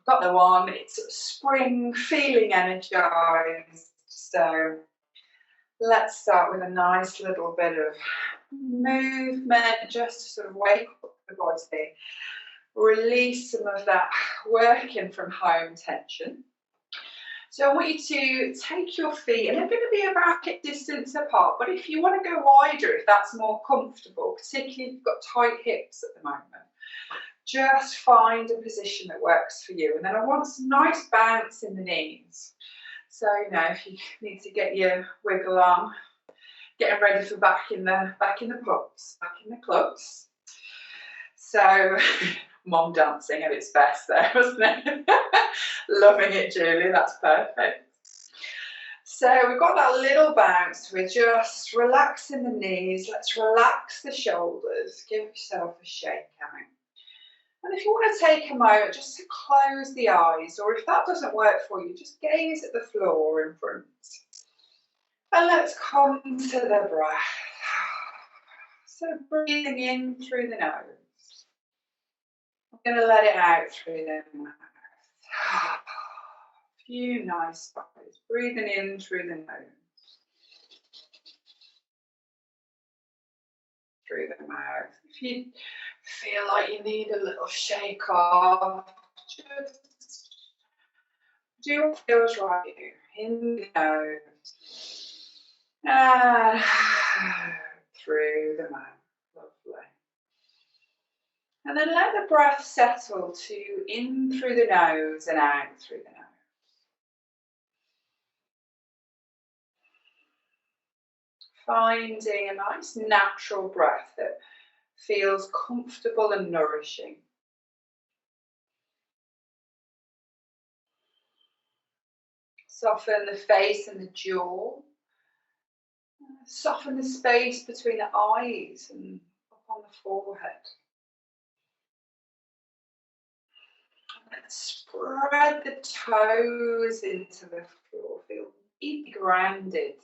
got the one, it's spring, feeling energized. So let's start with a nice little bit of movement, just to sort of wake up the body, release some of that working from home tension. So I want you to take your feet, and they're going to be about hip distance apart, but if you want to go wider, if that's more comfortable, particularly if you've got tight hips at the moment, just find a position that works for you. And then I want some nice bounce in the knees. So, you know, if you need to get your wiggle on, getting ready for back in the clubs. So, mom dancing at its best there, wasn't it? Loving it, Julie, that's perfect. So we've got that little bounce. We're just relaxing the knees. Let's relax the shoulders. Give yourself a shake out. And if you want to take a moment just to close the eyes, or if that doesn't work for you, just gaze at the floor in front. And let's come to the breath. So breathing in through the nose. I'm going to let it out through the mouth. A few nice sighs. Breathing in through the nose. Through the mouth. If you feel like you need a little shake off, just do what feels right here. In the nose. And through the mouth. Lovely. And then let the breath settle to in through the nose and out through the nose. Finding a nice natural breath that feels comfortable and nourishing. Soften the face and the jaw. Soften the space between the eyes and up on the forehead. And spread the toes into the floor. Feel deeply grounded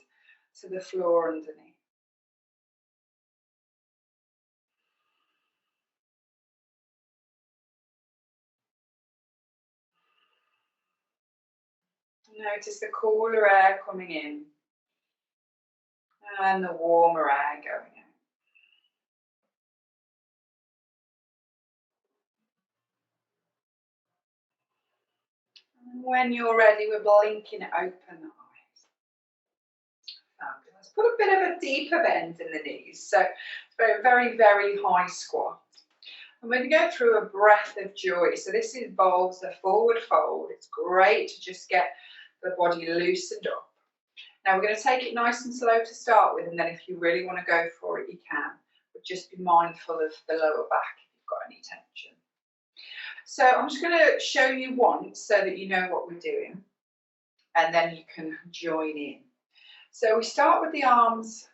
to the floor underneath. Notice the cooler air coming in and the warmer air going out. And when you're ready, we're blinking open the eyes. Fabulous. Put a bit of a deeper bend in the knees. So it's very, very, very high squat. I'm going to go through a breath of joy. So this involves a forward fold. It's great to just get the body loosened up. Now we're going to take it nice and slow to start with, and then if you really want to go for it, you can. But just be mindful of the lower back if you've got any tension. So I'm just going to show you once so that you know what we're doing, and then you can join in. So we start with the arms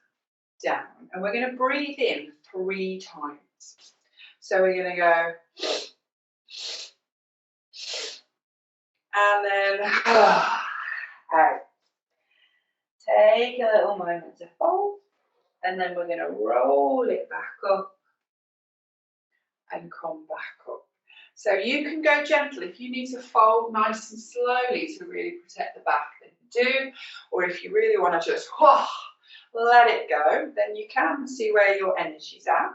down, and we're going to breathe in 3 times. So we're going to go, and then out. Take a little moment to fold, and then we're going to roll it back up and come back up. So you can go gentle. If you need to fold nice and slowly to really protect the back, then do. Or if you really want to just let it go, then you can see where your energy's at.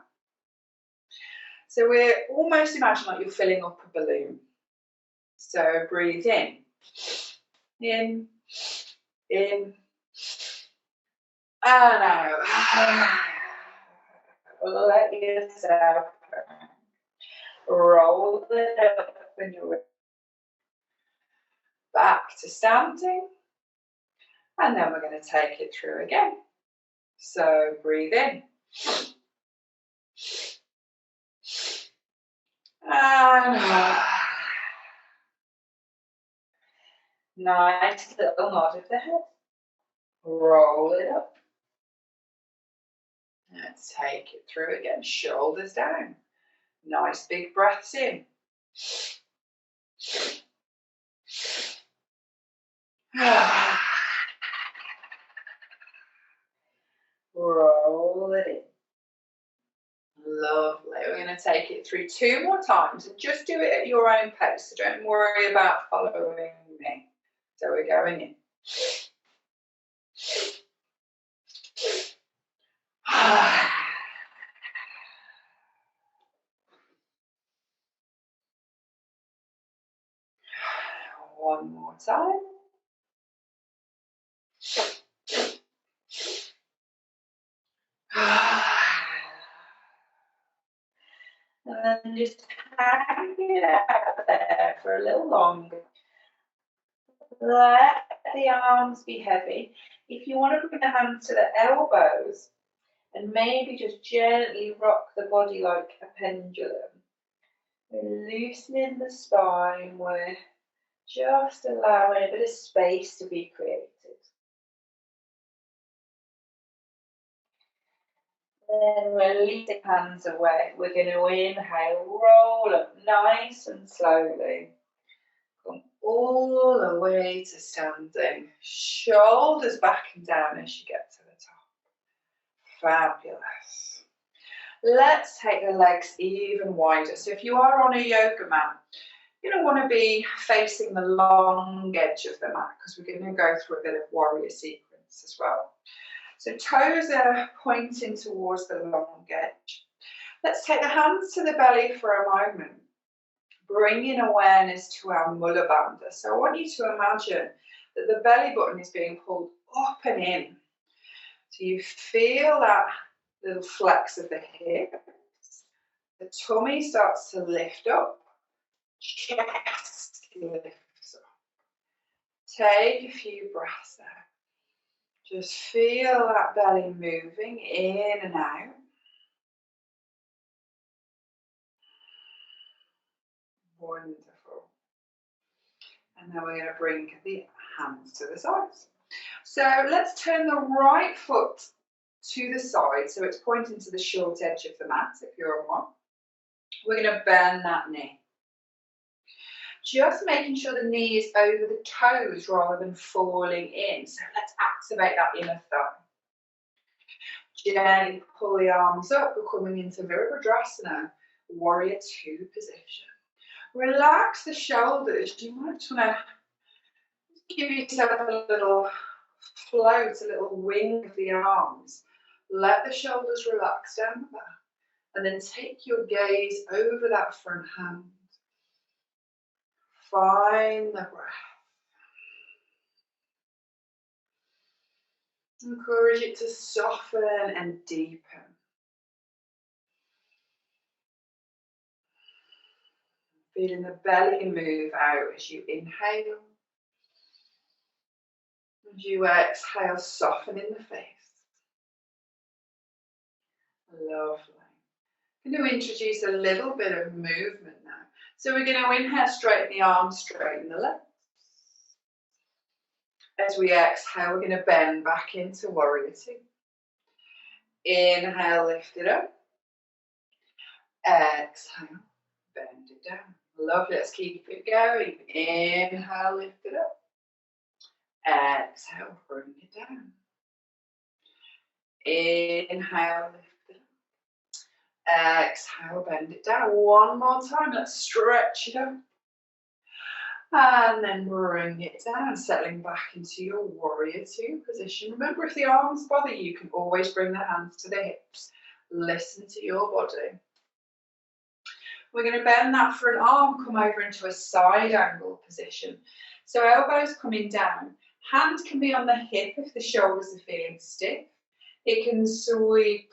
So we're almost imagine like you're filling up a balloon. So breathe in, and out. Let yourself roll it up when you're ready. Back to standing, and then we're going to take it through again. So breathe in, and nice little nod of the head. Roll it up. Let's take it through again. Shoulders down. Nice big breaths in. Roll it in. Lovely. We're going to take it through 2 more times and just do it at your own pace. So don't worry about following me. So we're going in. One more time. And then just hang it out there for a little longer. Let the arms be heavy. If you want to bring the hands to the elbows and maybe just gently rock the body like a pendulum, we're loosening the spine, we're just allowing a bit of space to be created. Then release the hands away. We're going to inhale, roll up nice and slowly. Come all the way to standing. Shoulders back and down as you get to the top. Fabulous. Let's take the legs even wider. So if you are on a yoga mat, you're going to want to be facing the long edge of the mat because we're going to go through a bit of warrior sequence as well. So toes are pointing towards the long edge. Let's take the hands to the belly for a moment, bringing awareness to our Mula Bandha. So I want you to imagine that the belly button is being pulled up and in. So you feel that little flex of the hips. The tummy starts to lift up. Chest lifts up. Take a few breaths there. Just feel that belly moving in and out. Wonderful. And then we're going to bring the hands to the sides. So let's turn the right foot to the side so it's pointing to the short edge of the mat if you're on one. We're going to bend that knee. Just making sure the knee is over the toes rather than falling in. So let's activate that inner thigh. Gently pull the arms up. We're coming into Virabhadrasana, Warrior 2 position. Relax the shoulders. You might want to give yourself a little float, a little wing of the arms. Let the shoulders relax down the back. And then take your gaze over that front hand. Find the breath. Encourage it to soften and deepen. Feeling the belly move out as you inhale. As you exhale, soften in the face. Lovely. I'm going to introduce a little bit of movement now. So we're going to inhale, straighten the arms, straighten the legs. As we exhale, we're going to bend back into Warrior 2. Inhale, lift it up. Exhale, bend it down. Lovely, let's keep it going. Inhale, lift it up. Exhale, bring it down. Inhale, lift it up. Exhale, bend it down. One more time, let's stretch it up. And then bring it down, settling back into your Warrior 2 position. Remember, if the arms bother you, you can always bring the hands to the hips. Listen to your body. We're going to bend that front arm, come over into a side angle position. So elbows coming down. Hand can be on the hip if the shoulders are feeling stiff. It can sweep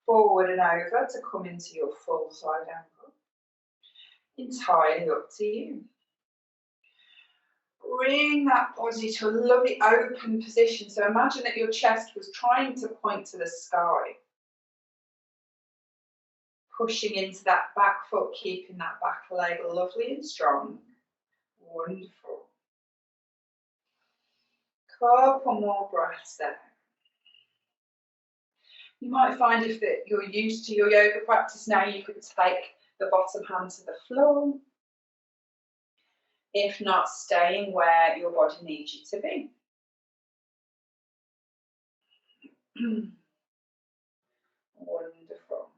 forward and over to come into your full side angle. Entirely up to you. Bring that body to a lovely open position. So imagine that your chest was trying to point to the sky. Pushing into that back foot, keeping that back leg lovely and strong. Wonderful. Couple more breaths there. You might find if you're used to your yoga practice now, you could take the bottom hand to the floor. If not, staying where your body needs you to be. Wonderful.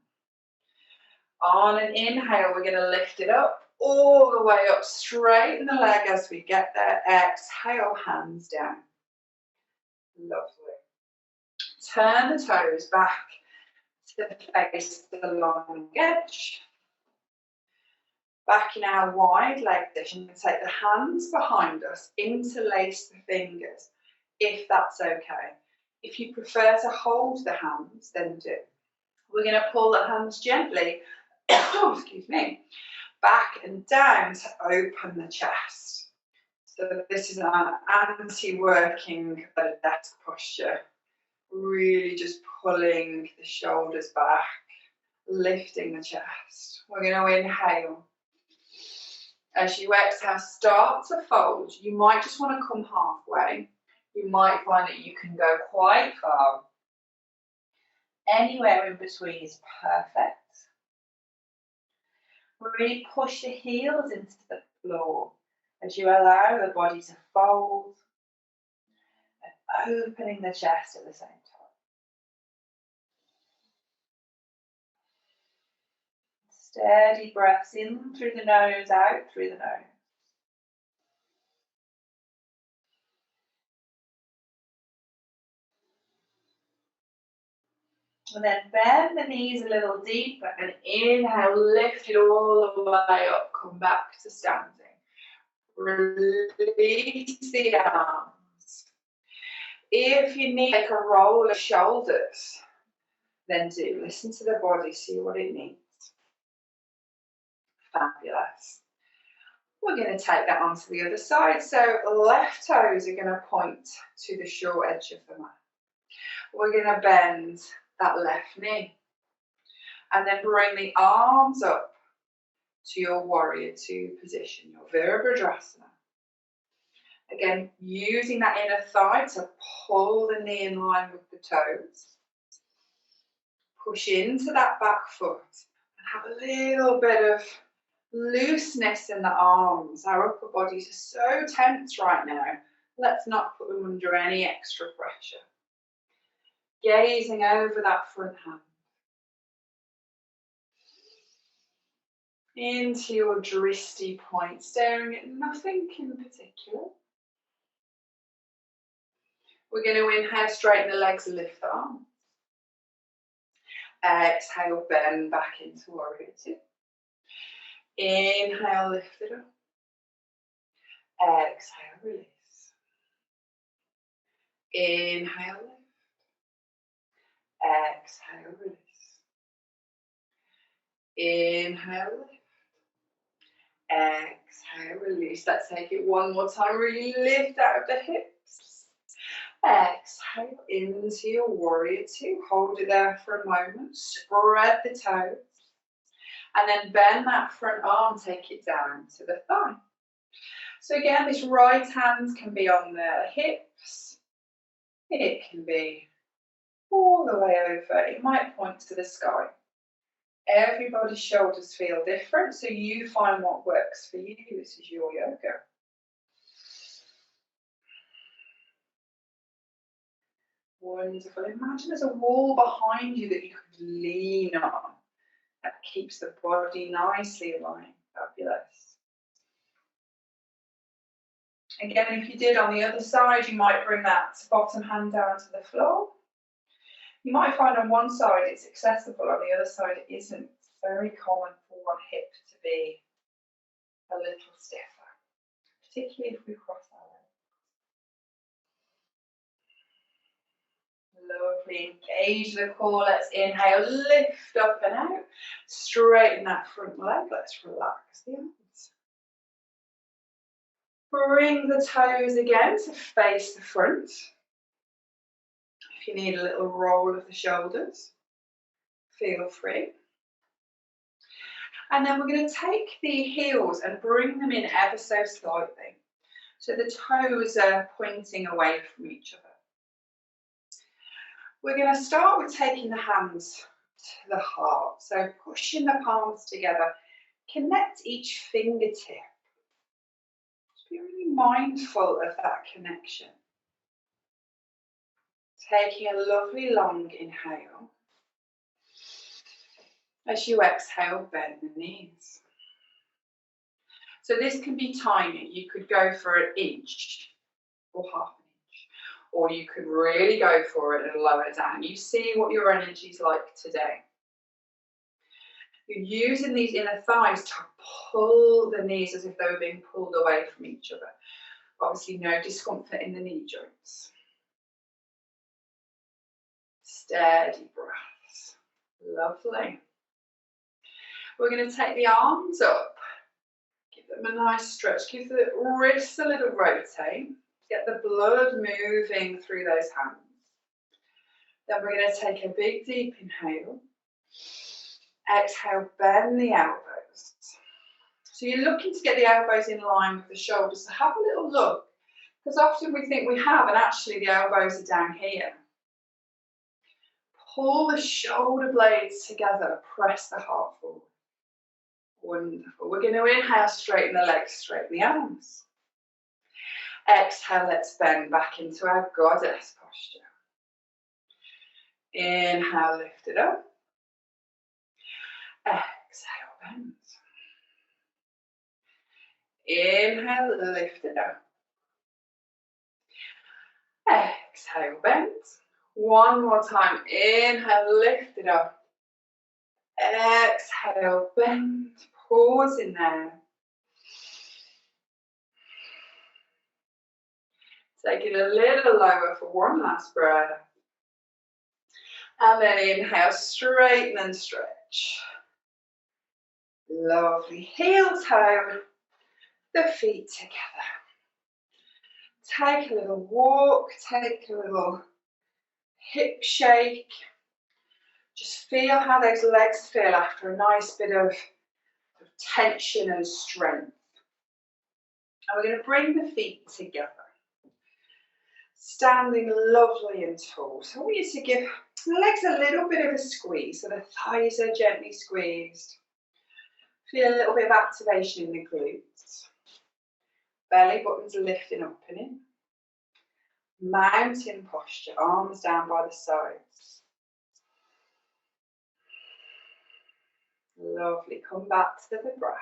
On an inhale, we're going to lift it up, all the way up, straighten the leg as we get there. Exhale, hands down. Lovely. Turn the toes back to face the long edge. Back in our wide leg position, take the hands behind us, interlace the fingers, if that's okay. If you prefer to hold the hands, then do. We're going to pull the hands gently, excuse me, back and down to open the chest. So this is our anti-working desk posture. Really just pulling the shoulders back, lifting the chest. We're going to inhale. As you exhale, start to fold. You might just want to come halfway. You might find that you can go quite far. Anywhere in between is perfect. Really push the heels into the floor as you allow the body to fold and opening the chest at the same time. Steady breaths in through the nose, out through the nose. And then bend the knees a little deeper and inhale, lift it all the way up, come back to standing. Release the arms. If you need like a roll of shoulders, then do. Listen to the body, see what it needs. Fabulous. We're going to take that onto the other side. So left toes are going to point to the short edge of the mat. We're going to bend that left knee and then bring the arms up to your warrior two position, your Virabhadrasana. Again, using that inner thigh to pull the knee in line with the toes. Push into that back foot and have a little bit of looseness in the arms. Our upper bodies are so tense right now. Let's not put them under any extra pressure. Gazing over that front hand. Into your drishti point, staring at nothing in particular. We're going to inhale, straighten the legs, lift the arms. Exhale, bend back into warrior two. Inhale, lift it up. Exhale, release. Inhale, lift. Exhale, release. Inhale, lift. Exhale, release. Let's take it one more time. Really lift out of the hips. Exhale into your warrior two. Hold it there for a moment. Spread the toes. And then bend that front arm. Take it down to the thigh. So again, this right hand can be on the hips. It can be all the way over. It might point to the sky. Everybody's shoulders feel different, so you find what works for you. This is your yoga. Wonderful. Imagine there's a wall behind you that you could lean on. That keeps the body nicely aligned. Fabulous. Again, if you did on the other side, you might bring that bottom hand down to the floor. You might find on one side it's accessible, on the other side it isn't. It's very common for one hip to be a little stiffer, particularly if we cross our legs. Lovely. Engage the core. Let's inhale, lift up and out. Straighten that front leg. Let's relax the arms. Bring the toes again to face the front. If you need a little roll of the shoulders, feel free. And then we're going to take the heels and bring them in ever so slightly. So the toes are pointing away from each other. We're going to start with taking the hands to the heart. So pushing the palms together. Connect each fingertip. Just be really mindful of that connection. Taking a lovely long inhale. As you exhale, bend the knees. So this can be tiny. You could go for an inch or half an inch, or you could really go for it and lower down. You see what your energy is like today. You're using these inner thighs to pull the knees as if they were being pulled away from each other. Obviously, no discomfort in the knee joints. Steady breaths. Lovely. We're going to take the arms up. Give them a nice stretch. Give the wrists a little rotate. Get the blood moving through those hands. Then we're going to take a big, deep inhale. Exhale, bend the elbows. So you're looking to get the elbows in line with the shoulders. So have a little look, because often we think we have, and actually the elbows are down here. Pull the shoulder blades together, press the heart forward. Wonderful. We're going to inhale, straighten the legs, straighten the arms. Exhale, let's bend back into our goddess posture. Inhale, lift it up. Exhale, bend. Inhale, lift it up. Exhale, bend. One more time. Inhale, lift it up. Exhale, bend. Pause in there. Take it a little lower for one last breath. And then inhale, straighten and stretch. Lovely. Heel toe, the feet together. Take a little walk, take a little hip shake. Just feel how those legs feel after a nice bit of tension and strength. And we're going to bring the feet together. Standing lovely and tall. So I want you to give the legs a little bit of a squeeze, so the thighs are gently squeezed. Feel a little bit of activation in the glutes. Belly buttons lifting up and in. Mountain posture, arms down by the sides. Lovely. Come back to the breath.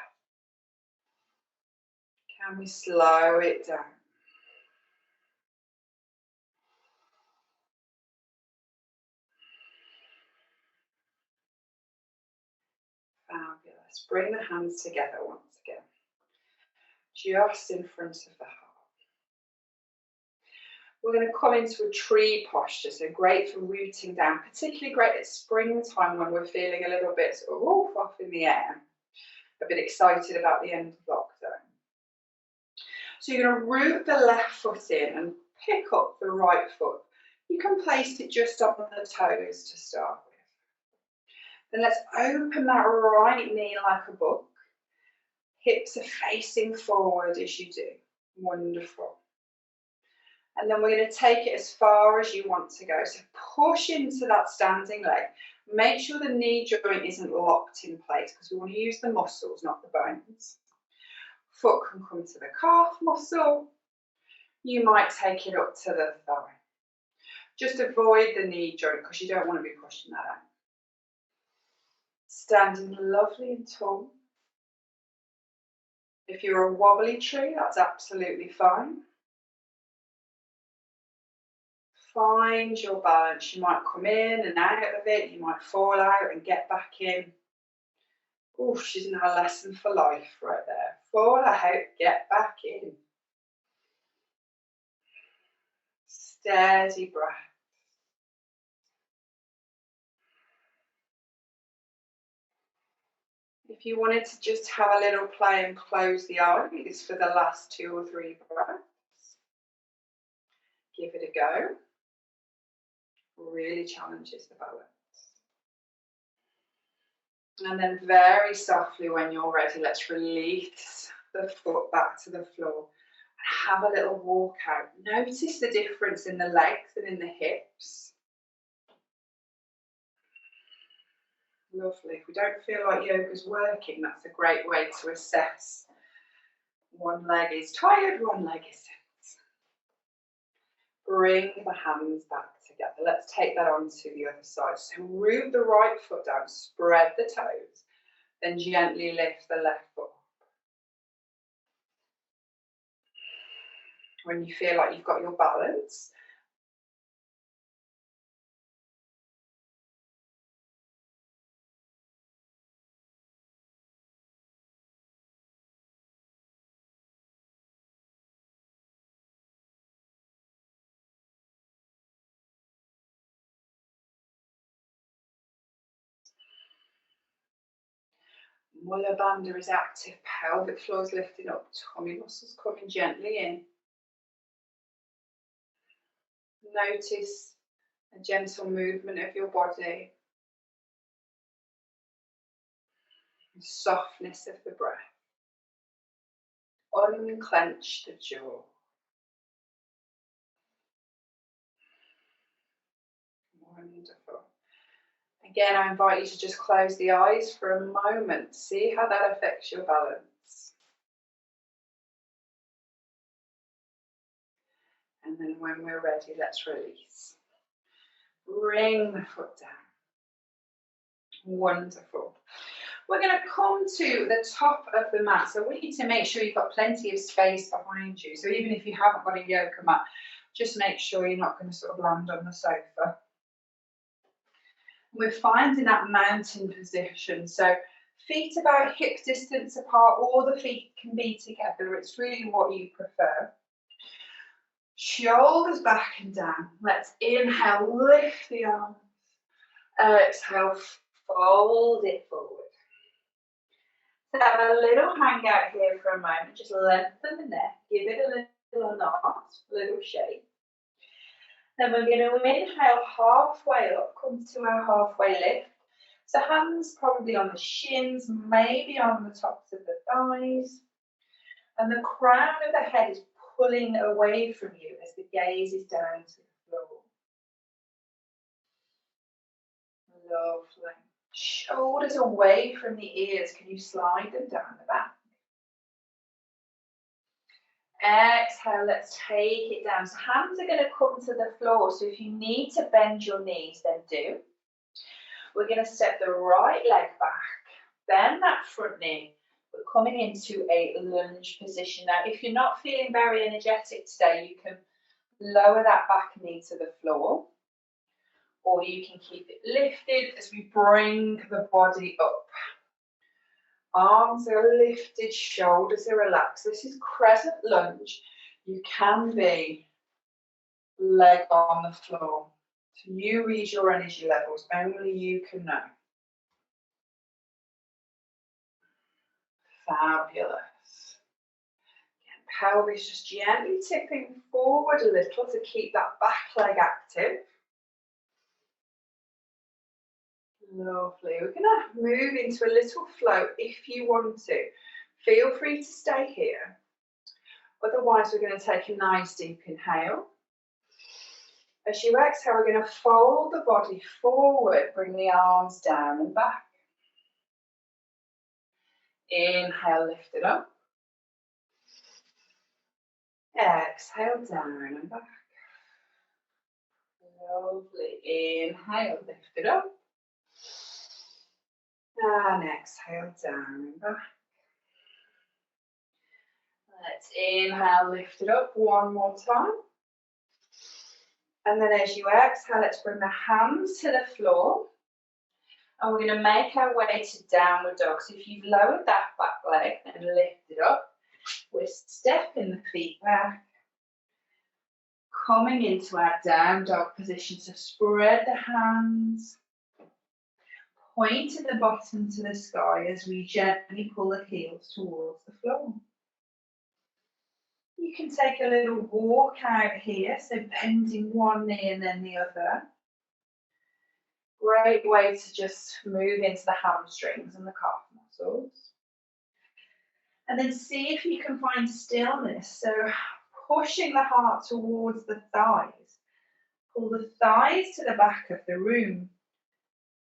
Can we slow it down? Fabulous. Bring the hands together once again. Just in front of the heart. We're going to come into a tree posture, so great for rooting down, particularly great at springtime when we're feeling a little bit sort of off in the air, a bit excited about the end of lockdown. So you're going to root the left foot in and pick up the right foot. You can place it just on the toes to start with. Then let's open that right knee like a book. Hips are facing forward as you do. Wonderful. And then we're going to take it as far as you want to go. So push into that standing leg. Make sure the knee joint isn't locked in place because we want to use the muscles, not the bones. Foot can come to the calf muscle. You might take it up to the thigh. Just avoid the knee joint because you don't want to be pushing that out. Standing lovely and tall. If you're a wobbly tree, that's absolutely fine. Find your balance. You might come in and out of it. You might fall out and get back in. Oh, she's in her lesson for life right there. Fall out, get back in. Steady breath. If you wanted to just have a little play and close the eyes for the last 2 or 3 breaths, give it a go. Really challenges the balance. And then very softly when you're ready, let's release the foot back to the floor. Have a little walk out. Notice the difference in the legs and in the hips. Lovely. If we don't feel like yoga's working, that's a great way to assess. One leg is tired, one leg isn't. Bring the hands back together. Let's take that on to the other side. So root the right foot down, spread the toes, then gently lift the left foot. When you feel like you've got your balance, Mula bandha is active, pelvic floor is lifting up, tummy muscles coming gently in. Notice a gentle movement of your body, the softness of the breath. Unclench the jaw. Wonderful. Again, I invite you to just close the eyes for a moment. See how that affects your balance. And then when we're ready, let's release. Bring the foot down. Wonderful. We're going to come to the top of the mat. So I want you to make sure you've got plenty of space behind you. So even if you haven't got a yoga mat, just make sure you're not going to sort of land on the sofa. We're finding that mountain position. So feet about hip distance apart, or the feet can be together. It's really what you prefer. Shoulders back and down. Let's inhale, lift the arms. Exhale, fold it forward. So have a little hang out here for a moment. Just lengthen the neck. Give it a little knot, a little shape. Then we're going to inhale halfway up, come to our halfway lift. So hands probably on the shins, maybe on the tops of the thighs. And the crown of the head is pulling away from you as the gaze is down to the floor. Lovely. Shoulders away from the ears. Can you slide them down the back? Exhale, let's take it down. So hands are going to come to the floor. So if you need to bend your knees, then do. We're going to step the right leg back. Bend that front knee. We're coming into a lunge position. Now, if you're not feeling very energetic today, you can lower that back knee to the floor. Or you can keep it lifted as we bring the body up. Arms are lifted, shoulders are relaxed. This is Crescent Lunge. You can be leg on the floor. So you read your energy levels, only you can know. Fabulous. Again, pelvis just gently tipping forward a little to keep that back leg active. Lovely. We're going to move into a little flow if you want to. Feel free to stay here. Otherwise, we're going to take a nice deep inhale. As you exhale, we're going to fold the body forward, bring the arms down and back. Inhale, lift it up. Exhale, down and back. Lovely. Inhale, lift it up. And exhale, down and back. Let's inhale, lift it up one more time. And then as you exhale, let's bring the hands to the floor. And we're going to make our way to downward dog. So if you've lowered that back leg and lifted up, we're stepping the feet back. Coming into our down dog position. So spread the hands. Pointing the bottom to the sky as we gently pull the heels towards the floor. You can take a little walk out here, so bending one knee and then the other. Great way to just move into the hamstrings and the calf muscles. And then see if you can find stillness. So pushing the heart towards the thighs. Pull the thighs to the back of the room.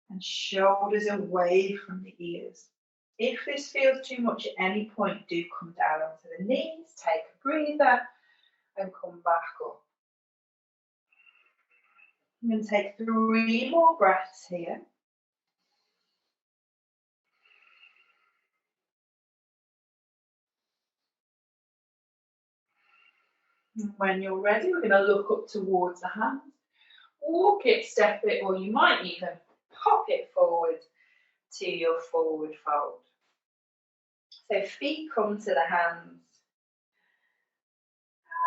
And shoulders away from the ears. If this feels too much at any point, do come down onto the knees, take a breather, and come back up. I'm going to take 3 more breaths here. And when you're ready, we're going to look up towards the hands. Walk it, step it, or you might even pop it forward to your forward fold. So feet come to the hands.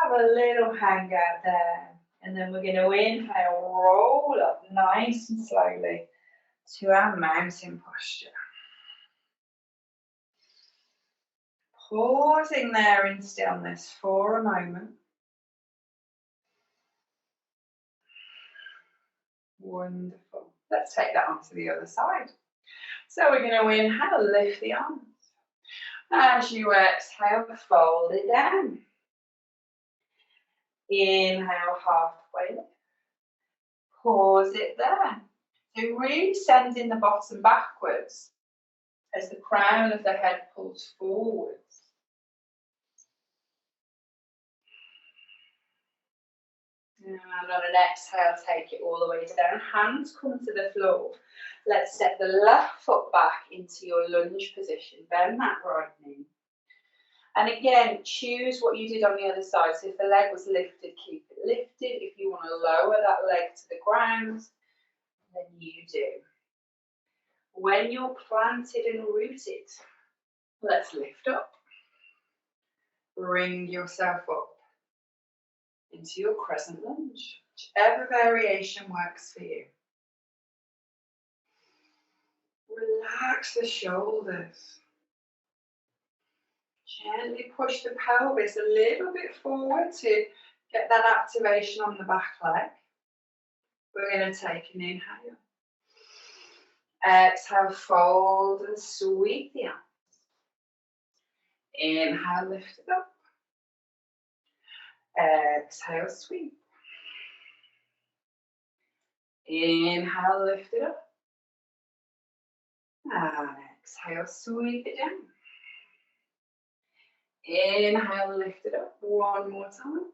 Have a little hang out there. And then we're going to inhale, roll up nice and slowly to our mountain posture. Pausing there in stillness for a moment. Wonderful. Let's take that onto the other side. So we're going to inhale, lift the arms. As you exhale, fold it down. Inhale, halfway lift. Pause it there. So really sending the bottom backwards as the crown of the head pulls forwards. And on an exhale, take it all the way down. Hands come to the floor. Let's step the left foot back into your lunge position. Bend that right knee. And again, choose what you did on the other side. So if the leg was lifted, keep it lifted. If you want to lower that leg to the ground, then you do. When you're planted and rooted, let's lift up. Bring yourself up into your crescent lunge. Whichever variation works for you. Relax the shoulders. Gently push the pelvis a little bit forward to get that activation on the back leg. We're going to take an inhale. Exhale, fold and sweep the arms. Inhale, lift it up. Exhale, sweep. Inhale, lift it up. And exhale, sweep it down. Inhale, lift it up. One more time.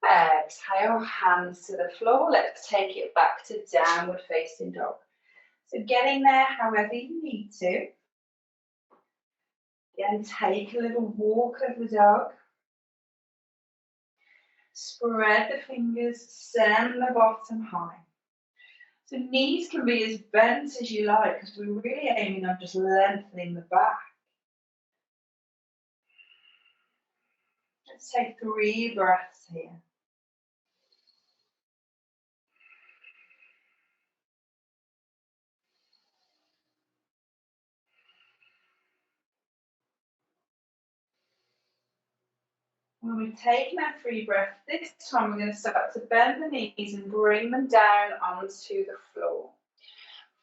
Exhale, hands to the floor. Let's take it back to downward facing dog. So getting there however you need to. Again, take a little walk of the dog. Spread the fingers, send the bottom high. So knees can be as bent as you like because we're really aiming on just lengthening the back. Let's take 3 breaths here. When we've taken that 3 breaths, this time we're going to start to bend the knees and bring them down onto the floor.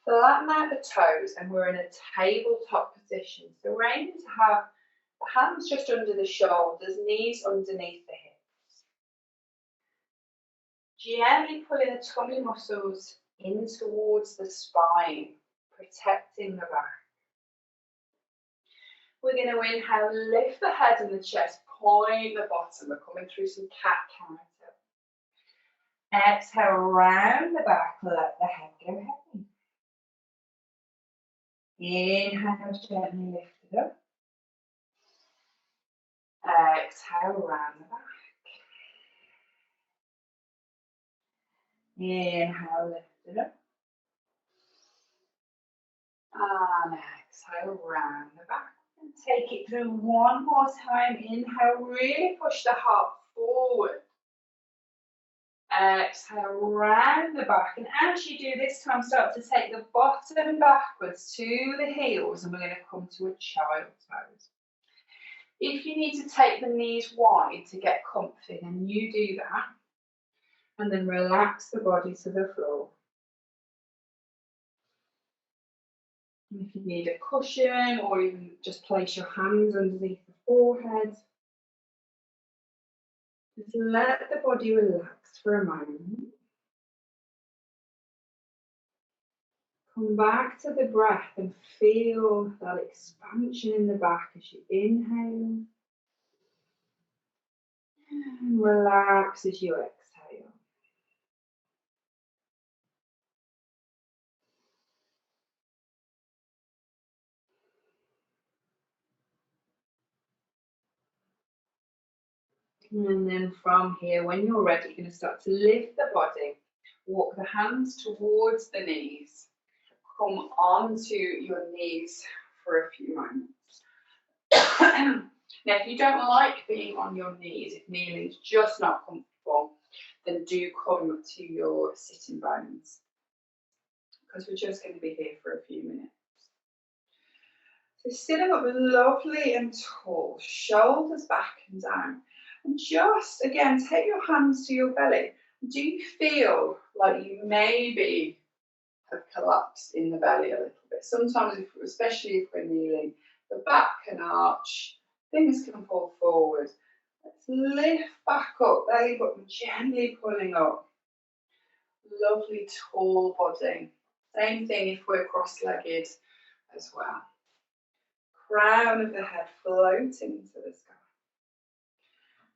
Flatten out the toes and we're in a tabletop position. So we're aiming to have the hands just under the shoulders, knees underneath the hips. Gently pulling the tummy muscles in towards the spine, protecting the back. We're going to inhale, lift the head and the chest, point the bottom. We're coming through some cat-cow. Exhale, round the back, let the head go heavy. Inhale, gently lift it up. Exhale, round the back. Inhale, lift it up. And exhale, round the back. And take it through one more time. Inhale, really push the heart forward. Exhale, round the back. And as you do this time, start to take the bottom backwards to the heels. And we're going to come to a child's pose. If you need to take the knees wide to get comfy, then you do that. And then relax the body to the floor. And if you need a cushion or even just place your hands underneath the forehead, just let the body relax for a moment. Come back to the breath and feel that expansion in the back as you inhale. And relax as you exhale. And then from here, when you're ready, you're going to start to lift the body. Walk the hands towards the knees. Come onto your knees for a few moments. Now, if you don't like being on your knees, if kneeling is just not comfortable, then do come to your sitting bones, because we're just going to be here for a few minutes. So sitting up lovely and tall, shoulders back and down. And just, again, take your hands to your belly. Do you feel like you maybe have collapsed in the belly a little bit? Sometimes, especially if we're kneeling, the back can arch, things can fall forward. Let's lift back up, belly button gently pulling up. Lovely tall body. Same thing if we're cross-legged as well. Crown of the head floating to the sky.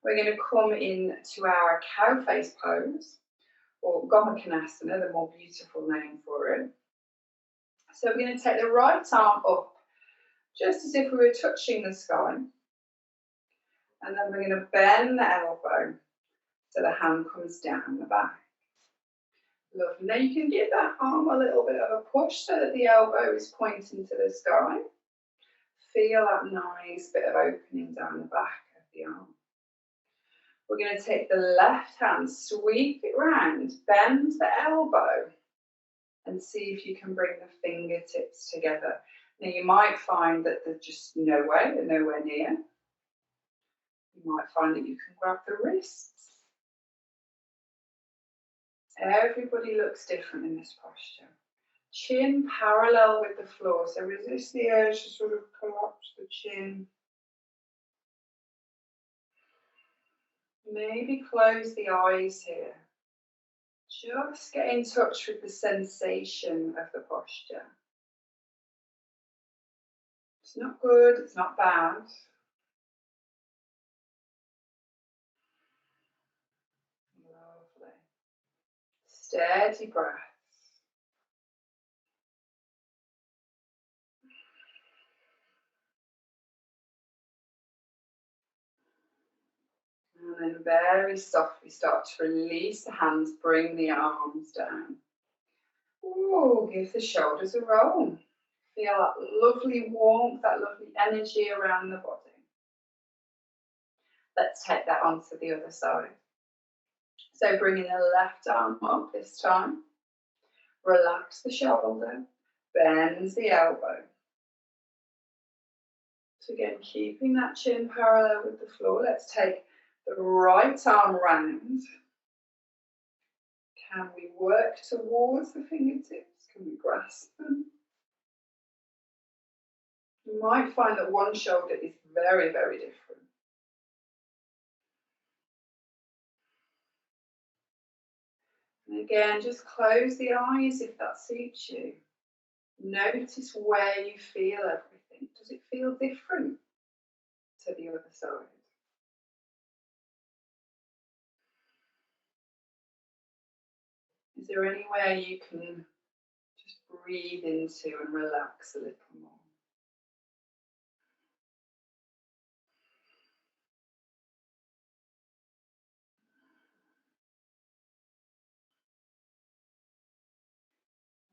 We're going to come into our cow face pose, or Gamakanasana, the more beautiful name for it. So we're going to take the right arm up, just as if we were touching the sky. And then we're going to bend the elbow so the hand comes down the back. Lovely. Now you can give that arm a little bit of a push so that the elbow is pointing to the sky. Feel that nice bit of opening down the back of the arm. We're going to take the left hand, sweep it round, bend the elbow, and see if you can bring the fingertips together. Now you might find that they're just nowhere, they're nowhere near. You might find that you can grab the wrists. Everybody looks different in this posture. Chin parallel with the floor, so resist the urge to sort of collapse the chin. Maybe close the eyes here. Just get in touch with the sensation of the posture. It's not good, it's not bad. Lovely. Steady breath. And then very softly start to release the hands, bring the arms down. Ooh, give the shoulders a roll. Feel that lovely warmth, that lovely energy around the body. Let's take that onto the other side. So bringing the left arm up this time. Relax the shoulder, bend the elbow. So again, keeping that chin parallel with the floor. Let's take the right arm round. Can we work towards the fingertips? Can we grasp them? You might find that one shoulder is very, very different. And again, just close the eyes if that suits you. Notice where you feel everything. Does it feel different to the other side? Is there anywhere you can just breathe into and relax a little more?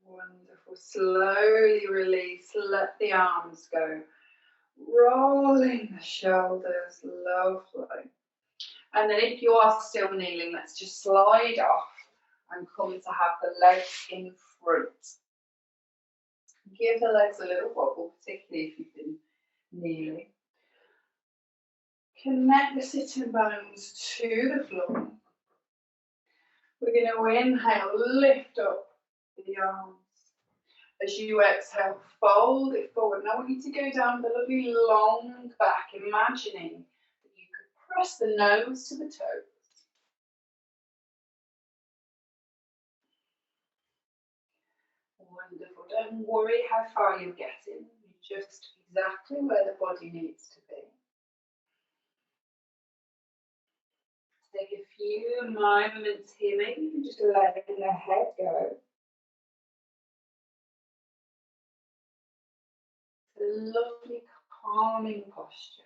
Wonderful. Slowly release. Let the arms go. Rolling the shoulders. Lovely. And then if you are still kneeling, let's just slide off and come to have the legs in front. Give the legs a little wobble, particularly if you've been kneeling. Connect the sitting bones to the floor. We're going to inhale, lift up the arms. As you exhale, fold it forward. Now I want you to go down the lovely long back, imagining that you could press the nose to the toes. Wonderful. Don't worry how far you're getting. You're just exactly where the body needs to be. Take a few moments here, maybe even just letting the head go. It's a lovely calming posture.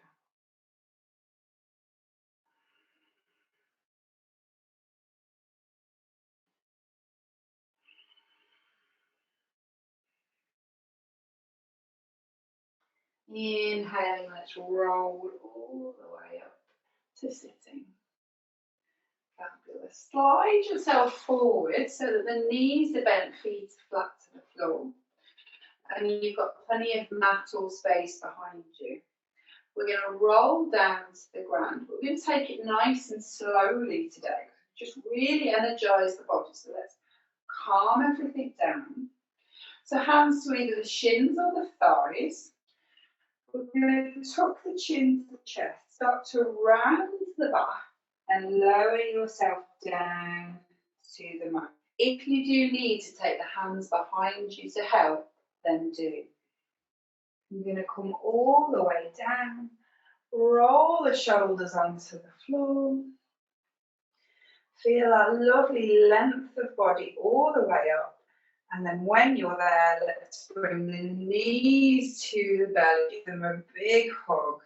Inhaling, let's roll all the way up to sitting. Fabulous. Slide yourself forward so that the knees are bent, feet are flat to the floor. And you've got plenty of mat or space behind you. We're going to roll down to the ground. We're going to take it nice and slowly today. Just really energize the body. So let's calm everything down. So hands to either the shins or the thighs. We're going to tuck the chin to the chest. Start to round the back and lower yourself down to the mat. If you do need to take the hands behind you to help, then do. You're going to come all the way down, roll the shoulders onto the floor. Feel that lovely length of body all the way up. And then when you're there, let's bring the knees to the belly. Give them a big hug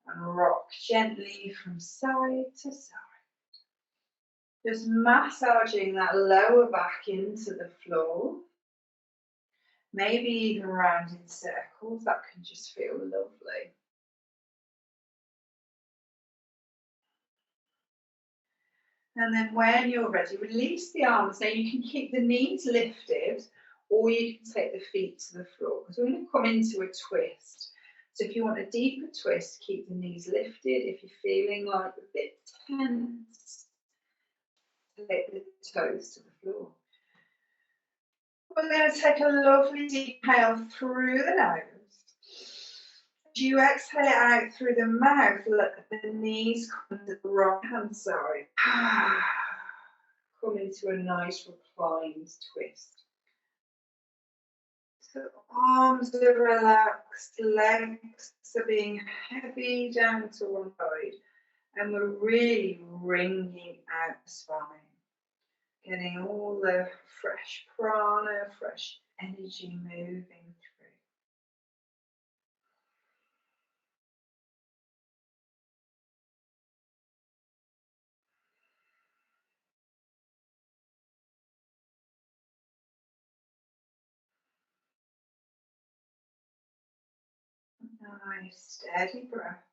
and rock gently from side to side. Just massaging that lower back into the floor. Maybe even round in circles. That can just feel lovely. And then when you're ready, release the arms. Now you can keep the knees lifted or you can take the feet to the floor because we're going to come into a twist. So if you want a deeper twist, keep the knees lifted. If you're feeling like a bit tense, take the toes to the floor. We're going to take a lovely deep inhale through the nose. As you exhale it out through the mouth, let the knees come to the right hand side. Come into a nice reclined twist. So arms are relaxed, legs are being heavy down to one side, and we're really wringing out the spine. Getting all the fresh prana, fresh energy moving through. Nice, steady breath.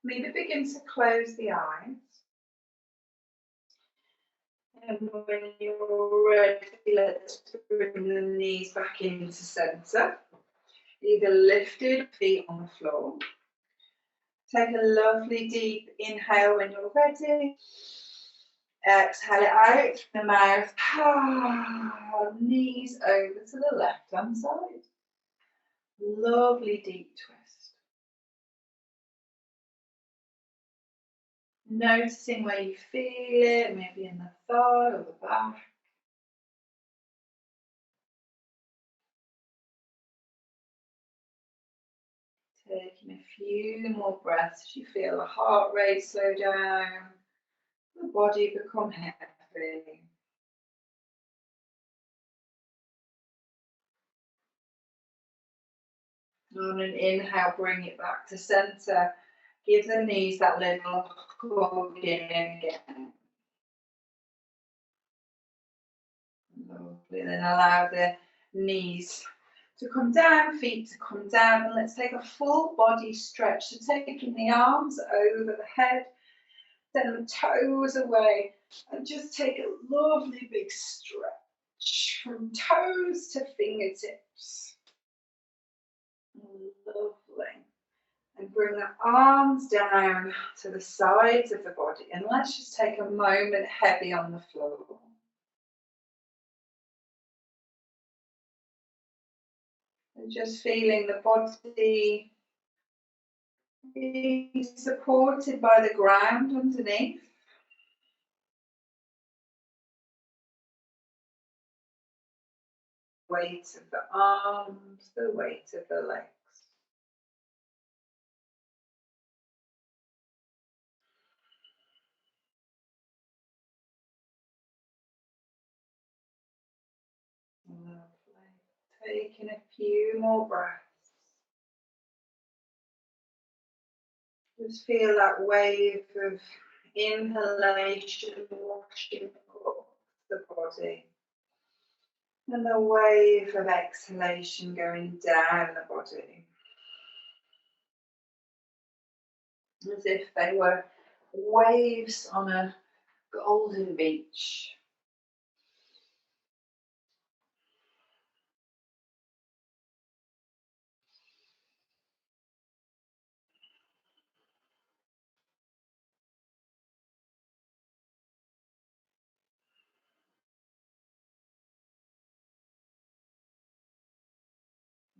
Maybe begin to close the eyes. And when you're ready, let's bring the knees back into centre. Either lifted, feet on the floor. Take a lovely deep inhale when you're ready. Exhale it out through the mouth. Knees over to the left hand side. Lovely deep twist. Noticing where you feel it, maybe in the thigh or the back. Taking a few more breaths as you feel the heart rate slow down, the body become heavy. On an inhale, bring it back to centre. Give the knees that little hug in again. Lovely. Then allow the knees to come down, feet to come down, and let's take a full body stretch. So taking the arms over the head, then the toes away, and just take a lovely big stretch from toes to fingertips. Lovely. And bring the arms down to the sides of the body, and let's just take a moment heavy on the floor. And just feeling the body being supported by the ground underneath. Weight of the arms, the weight of the legs. Lovely. Taking a few more breaths. Just feel that wave of inhalation washing up the body. And the wave of exhalation going down the body. as if they were waves on a golden beach.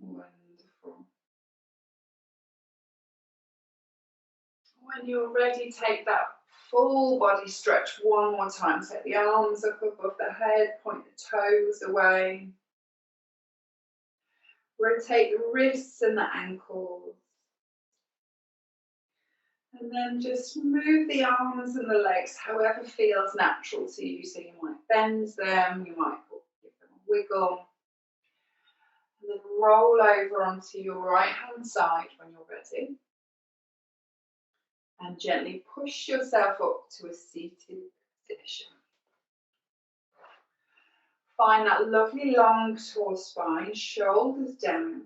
Wonderful. When you're ready, take that full body stretch one more time. Take the arms up above the head, point the toes away. Rotate the wrists and the ankles. And then just move the arms and the legs however feels natural to you. So you might bend them, you might give them a wiggle. And then roll over onto your right hand side when you're ready. And gently push yourself up to a seated position. Find that lovely long tall spine, shoulders down.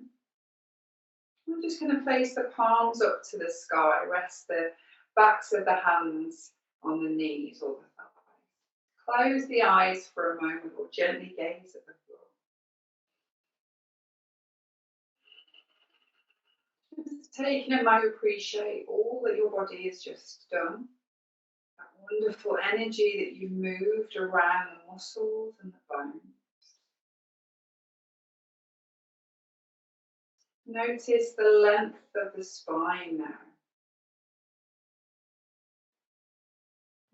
We're just going to place the palms up to the sky, rest the backs of the hands on the knees or the thighs. Close the eyes for a moment or gently gaze at the floor. Just taking a moment to appreciate all that your body has just done. That wonderful energy that you've moved around the muscles and the bones. Notice the length of the spine now.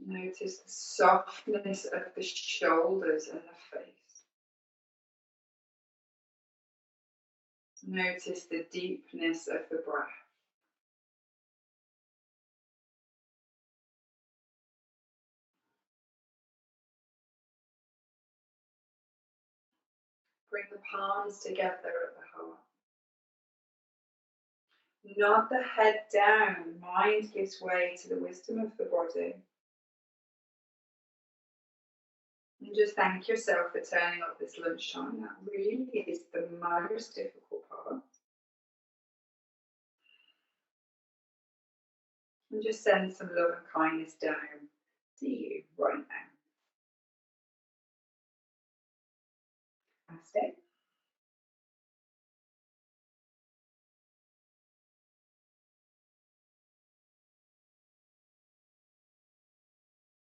Notice the softness of the shoulders and the face. Notice the deepness of the breath. Bring the palms together at the heart. Nod the head down. Mind gives way to the wisdom of the body. And just thank yourself for turning up this lunchtime. That really is the most difficult part. And just send some love and kindness down to you right now.